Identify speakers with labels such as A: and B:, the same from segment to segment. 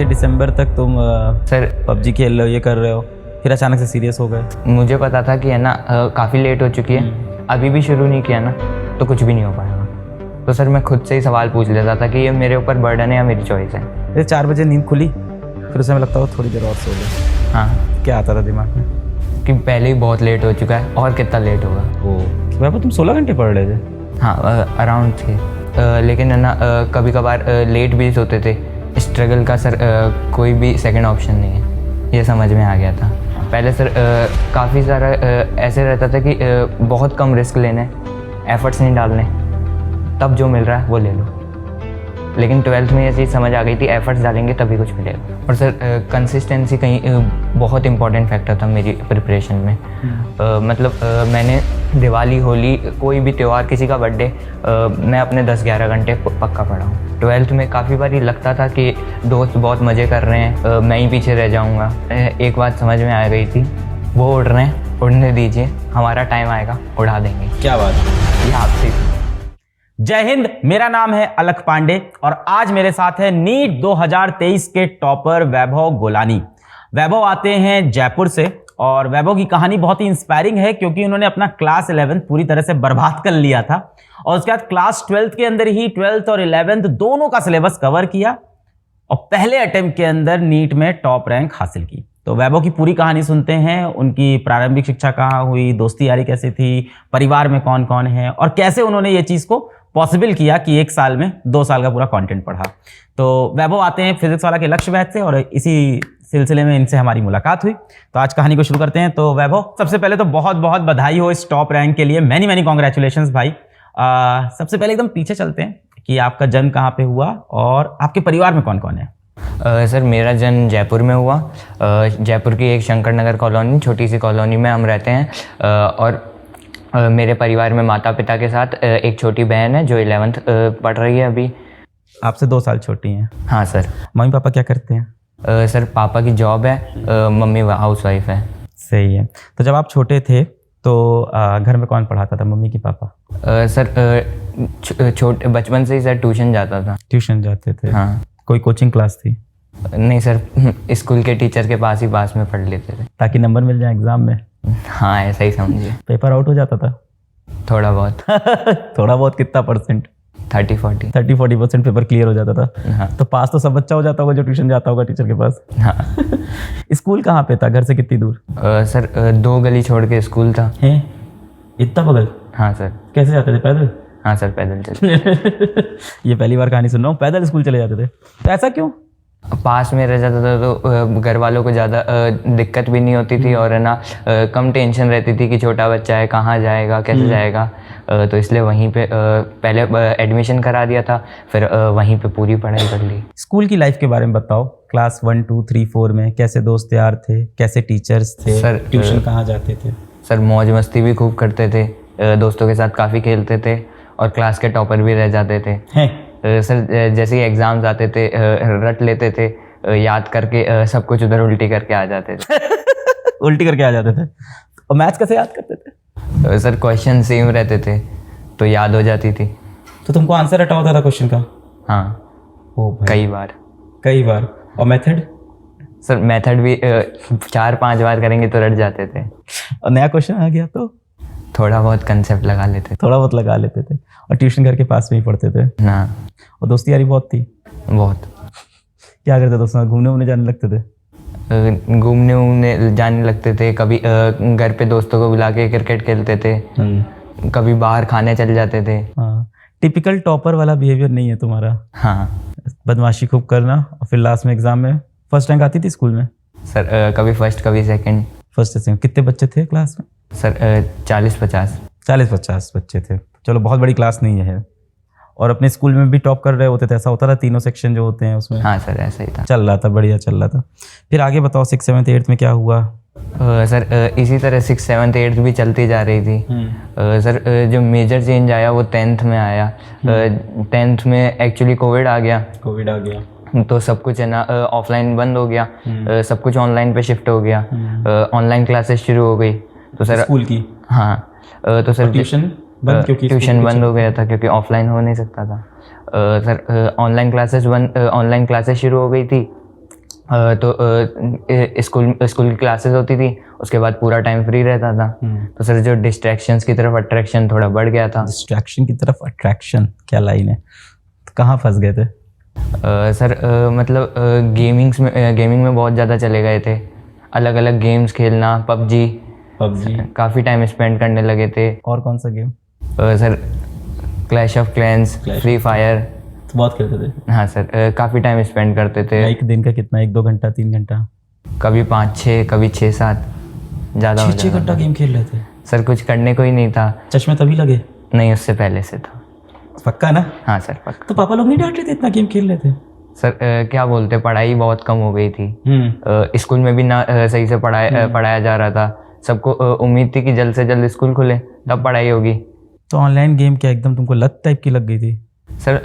A: के दिसंबर तक तुम
B: सर
A: पबजी खेल रहे हो, ये कर रहे हो, फिर अचानक से सीरियस हो गए?
B: मुझे पता था कि है ना काफ़ी लेट हो चुकी है, अभी भी शुरू नहीं किया ना तो कुछ भी नहीं हो पाएगा। तो सर मैं खुद से ही सवाल पूछ लेता था कि ये मेरे ऊपर बर्डन है या मेरी चॉइस है।
A: फिर 4 बजे नींद खुली, फिर उस समय लगता हो थोड़ी देर और सो गए।
B: हाँ,
A: क्या आता था दिमाग में
B: कि पहले ही बहुत लेट हो चुका है और कितना लेट होगा।
A: बाबा तुम 16 घंटे पढ़ रहे थे?
B: हाँ, अराउंड थे, लेकिन है ना कभी कभार लेट भी सोते थे। स्ट्रगल का सर कोई भी सेकंड ऑप्शन नहीं है, ये समझ में आ गया था। पहले सर काफ़ी सारा ऐसे रहता था कि बहुत कम रिस्क लेने, एफर्ट्स नहीं डालने, तब जो मिल रहा है वो ले लो। लेकिन 12th में ये चीज़ समझ आ गई थी, एफर्ट्स डालेंगे तभी कुछ मिलेगा। और सर कंसिस्टेंसी कहीं बहुत इंपॉर्टेंट फैक्टर था मेरी प्रिपरेशन में। मतलब मैंने दिवाली, होली, कोई भी त्यौहार, किसी का बर्थडे, मैं अपने 10-11 घंटे पक्का पढ़ा हूँ। 12th में काफ़ी बार लगता था कि दोस्त बहुत मज़े कर रहे हैं, मैं ही पीछे रह जाऊँगा। एक बात समझ में आ गई थी, वो उड़ रहे हैं, उड़ने दीजिए, हमारा टाइम आएगा, उड़ा देंगे।
A: क्या बात है,
B: ये आपसे।
A: जय हिंद, मेरा नाम है अलख पांडे और आज मेरे साथ है नीट 2023 के टॉपर वैभव गोलानी। वैभव आते हैं जयपुर से और वैभव की कहानी बहुत ही इंस्पायरिंग है क्योंकि उन्होंने अपना क्लास 11 पूरी तरह से बर्बाद कर लिया था और उसके बाद क्लास 12th के अंदर ही 12th और 11th दोनों का सिलेबस कवर किया और पहले अटेम्प्ट के अंदर नीट में टॉप रैंक हासिल की। तो वैभव की पूरी कहानी सुनते हैं, उनकी प्रारंभिक शिक्षा कहाँ हुई, दोस्ती यारी कैसे थी, परिवार में कौन कौन है और कैसे उन्होंने ये चीज़ को पॉसिबल किया कि 1 साल में 2 साल का पूरा कंटेंट पढ़ा। तो वैभव आते हैं फिजिक्स वाला के लक्ष्य बैच से और इसी सिलसिले में इनसे हमारी मुलाकात हुई। तो आज कहानी को शुरू करते हैं। तो वैभव, सबसे पहले तो बहुत बहुत बधाई हो इस टॉप रैंक के लिए, मैनी मैनी कॉन्ग्रेचुलेशंस भाई। सबसे पहले एकदम पीछे चलते हैं कि आपका जन्म कहाँ पे हुआ और आपके परिवार में कौन कौन है?
B: सर मेरा जन्म जयपुर में हुआ। जयपुर की एक शंकर नगर कॉलोनी, छोटी सी कॉलोनी में हम रहते हैं। और मेरे परिवार में माता पिता के साथ एक छोटी बहन है जो 11th पढ़ रही है अभी।
A: आपसे 2 साल छोटी हैं?
B: हाँ सर।
A: मम्मी पापा क्या करते हैं?
B: सर पापा की जॉब है, मम्मी हाउस वाइफ है।
A: सही है। तो जब आप छोटे थे तो घर में कौन पढ़ाता था, मम्मी की पापा?
B: सर छोटे बचपन से ही सर ट्यूशन जाता था।
A: ट्यूशन जाते थे?
B: हाँ।
A: कोई कोचिंग क्लास थी?
B: नहीं सर, स्कूल के टीचर के पास में पढ़ लेते थे
A: ताकि नंबर मिल जाए एग्जाम में?
B: हाँ, ऐसा ही समझिए।
A: पेपर आउट हो जाता था?
B: थोड़ा बहुत।
A: थोड़ा बहुत कितना परसेंट?
B: 30-40%
A: पेपर क्लियर हो जाता था।
B: हाँ।
A: तो पास तो सब बच्चा हो जाता होगा जो ट्यूशन जाता होगा टीचर के पास।
B: हाँ।
A: स्कूल कहाँ पे था, घर से कितनी दूर?
B: सर 2 गली छोड़ के स्कूल था।
A: है इतना बगल?
B: हाँ सर।
A: कैसे जाते थे, पैदल?
B: हाँ सर, पैदल चले।
A: ये पहली बार कहानी सुन रहा हूँ, पैदल स्कूल चले जाते थे? तो ऐसा क्यों?
B: पास में रह जाता था तो घर वालों को ज़्यादा दिक्कत भी नहीं होती थी और है ना कम टेंशन रहती थी कि छोटा बच्चा है, कहाँ जाएगा, कैसे जाएगा। तो इसलिए वहीं पे पहले एडमिशन करा दिया था, फिर वहीं पे पूरी पढ़ाई कर ली।
A: स्कूल की लाइफ के बारे में बताओ। क्लास 1, 2, 3, 4 में कैसे दोस्त यार थे, कैसे टीचर्स थे?
B: सर
A: ट्यूशन कहाँ जाते थे?
B: सर मौज मस्ती भी खूब करते थे, दोस्तों के साथ काफ़ी खेलते थे और क्लास के टॉपर भी रह जाते थे। सर जैसे ही एग्जाम्स आते थे रट लेते थे, याद करके सब कुछ उधर उल्टी करके आ जाते थे।
A: उल्टी करके आ जाते थे? और मैथ्स कैसे याद करते थे?
B: सर क्वेश्चन सेम रहते थे तो याद हो जाती थी।
A: तो तुमको आंसर रटा होता था क्वेश्चन का?
B: हाँ।
A: ओ भाई,
B: कई बार।
A: और मेथड?
B: सर मेथड भी 4-5 बार करेंगे तो रट जाते थे।
A: और नया क्वेश्चन आ गया तो
B: थोड़ा बहुत कंसेप्ट लगा लेते थे। और ट्यूशन घर के पास में ही पढ़ते थे ना।
A: और दोस्ती यारी बहुत थी?
B: बहुत।
A: क्या करते दोस्तों? घूमने जाने लगते थे?
B: घूमने जाने लगते थे, कभी घर पे दोस्तों को बुला के क्रिकेट खेलते थे, कभी बाहर खाने चले जाते थे।
A: हाँ, टिपिकल टॉपर वाला बिहेवियर नहीं है तुम्हारा?
B: हाँ।
A: बदमाशी खूब करना और फिर लास्ट में एग्जाम में फर्स्ट रैंक आती थी स्कूल में?
B: सर कभी फर्स्ट कभी सेकंड।
A: First second. कितने बच्चे थे क्लास में?
B: सर 40-50।
A: 40-50 बच्चे थे। चलो बहुत बड़ी क्लास नहीं है। और अपने स्कूल में भी टॉप कर रहे होते थे, ऐसा होता था? तीनों सेक्शन जो होते हैं उसमें?
B: हाँ सर, ऐसा ही था।
A: चल रहा था, बढ़िया चल रहा था। फिर आगे बताओ, 6th, 7th, 8th में क्या हुआ?
B: सर इसी तरह 6th, 7th, 8th भी चलती जा रही थी। सर जो मेजर चेंज आया वो 10th में आया। 10th में एक्चुअली कोविड आ गया तो सब कुछ है ना ऑफलाइन बंद हो गया, सब कुछ ऑनलाइन पे शिफ्ट हो गया। ऑनलाइन क्लासेस शुरू हो गई तो सर
A: स्कूल की?
B: हाँ। तो सर ट्यूशन बंद हो गया था क्योंकि ऑफलाइन हो नहीं सकता था। सर ऑनलाइन क्लासेस शुरू हो गई थी तो स्कूल की क्लासेस होती थी, उसके बाद पूरा टाइम फ्री रहता था। तो सर जो डिस्ट्रैक्शंस की तरफ अट्रैक्शन थोड़ा बढ़ गया था।
A: डिस्ट्रैक्शन की तरफ अट्रैक्शन, क्या लाइन है? तो कहाँ फंस गए थे?
B: सर मतलब गेमिंग में बहुत ज़्यादा चले गए थे। अलग अलग गेम्स खेलना, पबजी काफ़ी टाइम स्पेंड करने लगे थे।
A: और कौन सा game?
B: Sir clash of clans, free fire
A: तो बहुत खेलते थे?
B: हाँ सर, काफ़ी टाइम स्पेंड करते थे।
A: एक दिन का कितना? 1-2 घंटा, 3 घंटा?
B: कभी 5-6, कभी 6-7, ज़्यादा हो
A: 6
B: जाता
A: घंटा
B: था।
A: गेम खेल रहे थे?
B: सर कुछ करने को ही नहीं था।
A: चश्मे तभी लगे?
B: नहीं, उससे पहले से था।
A: पक्का ना?
B: हाँ सर पक्का।
A: तो पापा लोग नहीं डांट रहे थे इतना गेम खेल रहे थे?
B: सर क्या बोलते, पढ़ाई बहुत कम हो गई थी। स्कूल में भी ना सही से पढ़ाया जा रहा था। सबको उम्मीद थी कि जल्द से जल्द स्कूल खुले तब पढ़ाई होगी।
A: तो ऑनलाइन गेम क्या एकदम तुमको लत टाइप की लग गई थी?
B: सर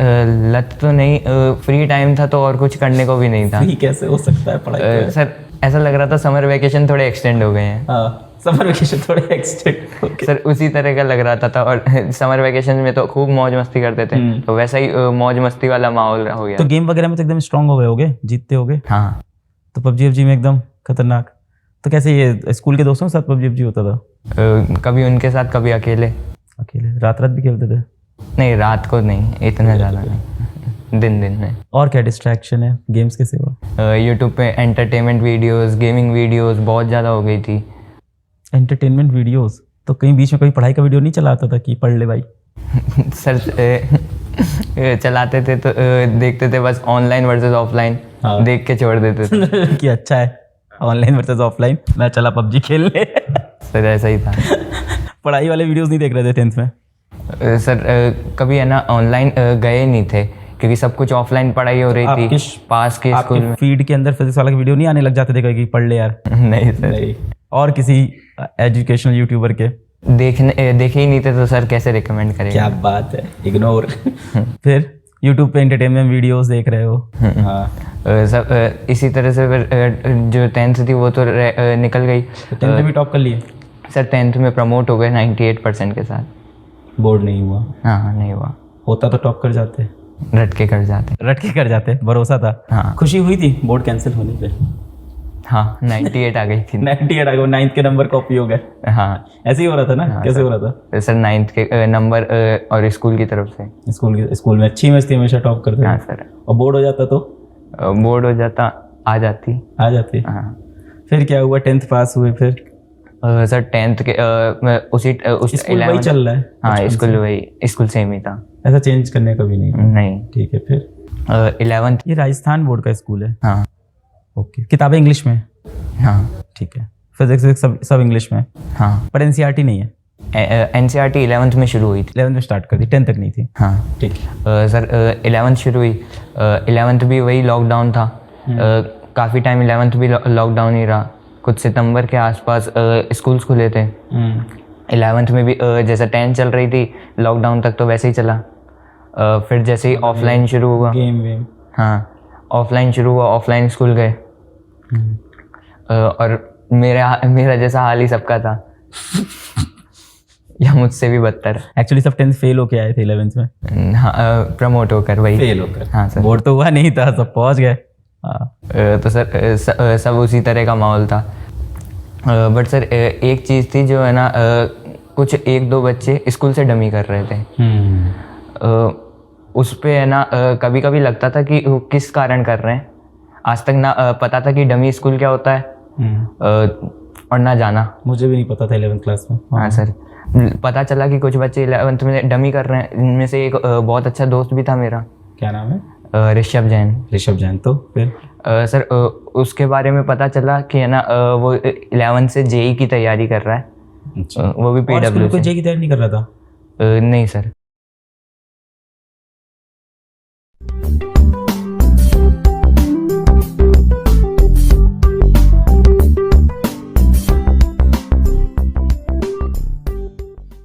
B: लत तो नहीं, फ्री टाइम था तो और कुछ करने को भी नहीं था।
A: फ्री कैसे हो सकता है पढ़ाई?
B: सर ऐसा लग रहा था समर वेकेशन थोड़े एक्सटेंड हो गए हैं।
A: समर वेकेशन थोड़े एक्सटेंड।
B: सर उसी तरह का लग रहा था और समर वेकेशन में तो खूब मौज मस्ती करते थे, तो वैसा ही मौज मस्ती वाला माहौल हो गया।
A: तो गेम वगैरह में तो एकदम स्ट्रांग हो गए होगे, जीतते होगे?
B: हाँ।
A: तो पबजी में एकदम खतरनाक। तो कैसे ये स्कूल के दोस्तों के साथ पबजी होता था?
B: कभी उनके साथ, कभी अकेले।
A: रात भी खेलते थे?
B: नहीं, रात को नहीं, इतना ज़्यादा नहीं, दिन में।
A: और क्या डिस्ट्रैक्शन है गेम्स के सिवा?
B: यूट्यूब पे एंटरटेनमेंट वीडियोस, गेमिंग वीडियोस बहुत ज़्यादा हो गई थी।
A: Entertainment videos? तो कहीं बीच में कोई पढ़ाई का वीडियो नहीं चलाता था कि पढ़ ले भाई?
B: सर चलाते थे तो देखते थे बस, ऑनलाइन वर्सेस ऑफलाइन।
A: हाँ।
B: देख के छोड़ देते थे
A: कि अच्छा है ऑनलाइन वर्सेस ऑफलाइन, मैं चला पबजी खेलने।
B: सर ऐसा ही था।
A: पढ़ाई वाले वीडियोस नहीं देख रहे थे 10th में?
B: सर कभी है ना ऑनलाइन गए नहीं थे, क्योंकि सब कुछ ऑफलाइन पढ़ाई हो रही थी पास के स्कूल में।
A: फीड के अंदर फिजिक्स वाला वीडियो नहीं आने लग जाते थे कहीं कि पढ़ ले यार?
B: नहीं सर।
A: और किसी एजुकेशनल यूट्यूबर के
B: देखे ही नहीं थे तो सर कैसे रिकमेंड करेंगे?
A: क्या बात है, इग्नोर। फिर यूट्यूब पे एंटरटेनमेंट वीडियोस देख रहे हो? हाँ।
B: सब इसी तरह से फिर जो 10th थी वो तो निकल गई।
A: 10th में भी टॉप कर लिए?
B: सर 10th में प्रमोट हो गए 98% के साथ।
A: बोर्ड नहीं हुआ?
B: हाँ नहीं हुआ।
A: होता तो टॉप कर जाते?
B: रट के कर जाते, भरोसा था।
A: हाँ। खुशी हुई थी बोर्ड कैंसिल होने पे?
B: हाँ 98 आ गई थी।
A: 98 आ गए, 9th के नंबर कॉपी हो गए?
B: हाँ
A: ऐसे ही हो रहा था ना?
B: हाँ,
A: कैसे हो रहा था?
B: सर 9th के नंबर और स्कूल की तरफ से।
A: स्कूल में अच्छी मस्ती हमेशा टॉप करते थे?
B: हाँ सर।
A: और बोर्ड हो जाता तो?
B: बोर्ड हो जाता आ जाती।
A: हाँ। फिर क्या हुआ? 10th पास हुए फिर?
B: सर 10th के उस
A: स्कूल वही चल रहा है?
B: हाँ स्कूल सेम ही था,
A: ऐसा चेंज करने का भी नहीं?
B: नहीं।
A: ठीक है। फिर
B: 11th।
A: ये राजस्थान बोर्ड का स्कूल है?
B: हाँ।
A: ओके। किताबें इंग्लिश में?
B: हाँ।
A: ठीक है। फिजिक्स सब इंग्लिश में?
B: हाँ।
A: पर एनसीईआरटी नहीं है?
B: एनसीईआरटी 11th में शुरू हुई थी।
A: 11th में स्टार्ट कर दी, 10th तक नहीं थी?
B: हाँ।
A: ठीक
B: है। सर 11th शुरू हुई, 11th भी वही लॉकडाउन था। काफ़ी टाइम 11th भी लॉकडाउन ही रहा। कुछ सितंबर के आसपास स्कूल्स खुले थे। 11th में भी जैसे 10th चल रही थी, लॉकडाउन तक तो वैसे ही चला। फिर जैसे ही ऑफलाइन शुरू हुआ, हाँ ऑफलाइन शुरू हुआ, ऑफलाइन स्कूल गए। और मेरा जैसा हाल ही सबका था या मुझसे भी बदतर।
A: एक्चुअली सब 10th फेल होके आए थे 11th में?
B: हाँ प्रमोट होकर वही
A: फेल होकर।
B: हाँ सर।
A: बोर्ड तो हुआ नहीं था, सब पहुंच गए।
B: तो सर सब उसी तरह का माहौल था। बट सर एक चीज़ थी जो है ना, कुछ 1-2 बच्चे स्कूल से डमी कर रहे थे। उस पे है ना कभी कभी लगता था कि वो किस कारण कर रहे हैं। आज तक ना पता था कि डमी स्कूल क्या होता है और ना जाना।
A: मुझे भी नहीं पता था 11th क्लास में।
B: हाँ सर। पता चला कि कुछ बच्चे 11th में डमी कर रहे हैं। इनमें से एक बहुत अच्छा दोस्त भी था मेरा।
A: क्या नाम है?
B: ऋषभ जैन।
A: तो फिर
B: सर उसके बारे में पता चला कि है ना वो 11th से जेई की तैयारी कर रहा है।
A: अच्छा।
B: वो भी पीडब्ल्यू से।
A: जेई की तैयारी नहीं कर रहा था?
B: नहीं सर।